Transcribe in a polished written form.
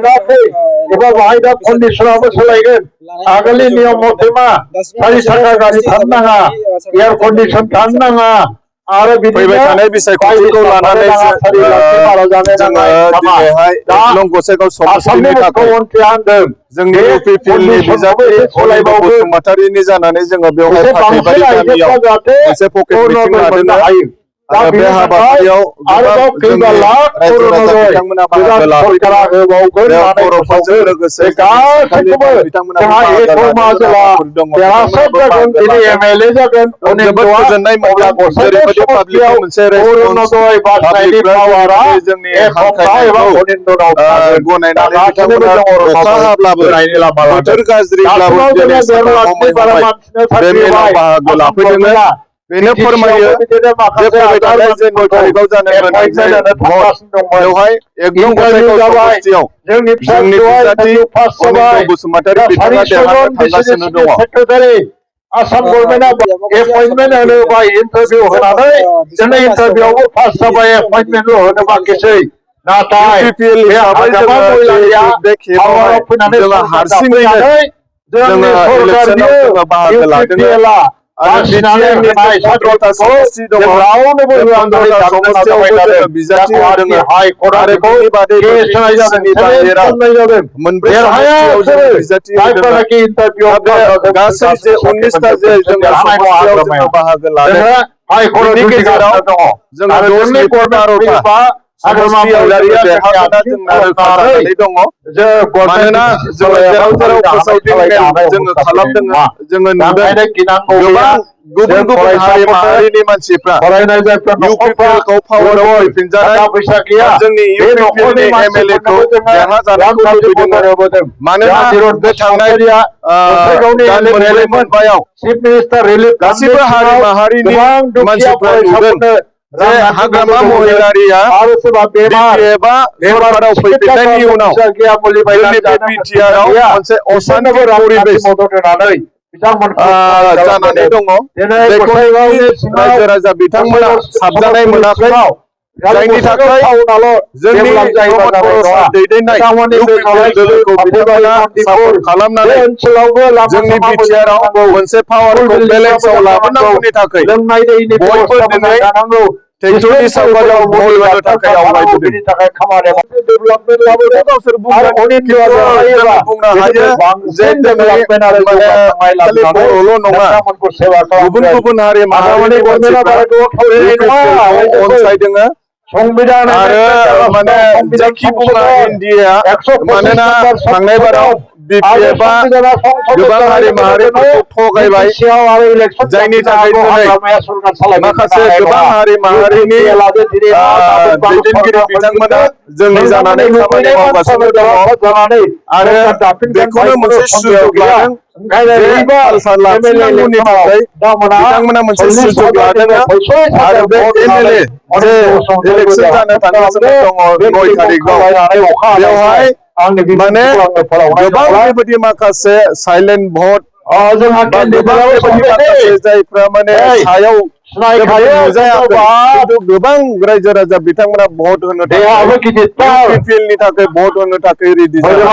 सोलायाखै एबा बाहाय दा कन्डिसनाबो सोलायगोन आगोलनि नियम मथे मा 4 साखा गारि थानो नाङा एयार कन्डिसन थानो नाङा आरो फैबाय थानाय बिसायख'थिखौ लानानै दिनैहाय लं गसाइगाव समस्तिनि थाखाय जोंनि इउपिपिएलनि बिजाथि अनिल बसुमतारीनि जानानै जोङो बेवहाय फाथैबारि गामियाव मोनसे पकेट मिटिं लादों आरो बे हाबाफारियाव जोंनि रायजो राजा बिथांमोना बाहागो लाफैदों बेयाव बर'फोरजों लोगोसे बिथांमोना जोबोद गोजोननाय मोनदों जेरैबायदि पाब्लिकनि मोनसे रेसपन्स जोंनि हांख्रायनायखौ गनायनानै बिथांमोना अखा हाब्लाबो बोथोर गाज्रिब्लाबो दिनै समय हरबाय बे मेलाव बाहागो लाफैदों बेनो फोरमायो जे फैबाय थानाय जे 9 तारिखआव जानो गोनां जे भट बेवहाय 1 नं गसाइगाव समस्तियाव जोंनि बिजाथि अनिल बसुमतारी बिथाङा देरहानो थांगासिनो दङ आसाम गभर्नमेन्टआ एपइन्टमेन्ट होनो बा इन्टारभिउ होनानै जोंनि इन्टारभिउआवबो पास जाबाय एपइन्टमेन्ट होनो बाखिसै नाथाय इउपिपिएल हिसाबै जोङो बे खेबावहाय जोङो हारसिङैनो जोङो इलेक्सनाव जोङो बाहागो लादों आरो बिटिआरनि 15था समस्ति दङ बे 15था समस्तियावबो जोङो बिजाथि होदों आरो बेनि बादै बिटिसिनि बाहेरा मोनब्रै समस्तियाव जोङो बिजाथि होदों गासै जे 19था जे जोङो समस्तियाव जोङो बाहागो लादों बेनि गेजेराव जोङो 10 निफ्राय 12था समस्तियाव जोङो देरहागोना जोंना रोखा जानानै दङ मानोना जोङो जेराव जेराव फोसावदिं मेल जोङो खालामदों जोङो नुदों गोबां गुबुन गुबुन हारि माहारिनि मानसिफ्रा इउपिपिएलखौ पावाराव फैफिनजानाय जोंनि इउपिपिएलनि एमएलए खौ देरहाजानायखौ लुबैदों मानोना बे थांनाय दान मोनब्रै मोनबायाव गासिबो हारि माहारिनि मानसिफ्रा नुदों जे हाग्रामा महिलारिया बिटिएफआ सरकाराव फैफिननायनि उनाव जोंनि बे बिटिआरआव मोनसे असान्ति परिबेस जानानै दङ बेखौ रायजो राजा बिथांमोना साबजानाय मोनाखै जायनि थाखाय जोंनि प्रमद बर' सार दैदेननाय इउपिपिएल दोलोखौ बिथांमोना सापर्ट खालामनानै जोंनि बिटिआरआव मोनसे पावारखौ बेलेन्सआव लाबोनांगौनि थाखाय बयबो दिनै ट्रेक्टरनि सावगारियाव भट होनो थाखाय आवगायबोदों गावसोर बुंनो हायो जे दिनै खालि बर'ल' नङा गुबुन गुबुन हारि माहारिनि मानसिफ्रा इउपिपिएलखौ अनसायदों आरो माने जेखि बुङा इन्डिया मानोना थांनाय बाराव बिपिएफआ गोबां हारि माहारिफोरखौ थगायबाय जायनि थाखाय दिनै माखासे गोबां हारि माहारिनि दैदेनगिरि बिथांमोना जोंनि जानानै खामानि मावगासिनो दङ आरो बेखौनो मोनसे सुजुग लादों जे कालसार लाखिनांगौनि थाखाय बिथांमोना मोनसे सुजुग लादों आरो बे एमएलए जे इलेक्शन जानो थांगासिनो दङ 9 तारिखआव बेवहाय माने गोबां बेबायदि माखासे साइलेन्ट भट गोबां बेबायदि माखासे जायफ्रा माने सायाव नुजायाखै खिन्थु गोबां रायजो राजा बिथांमोना भट होनो थाखाय इउपिपिएलनि थाखाय भट होनो थाखाय रेडि जादों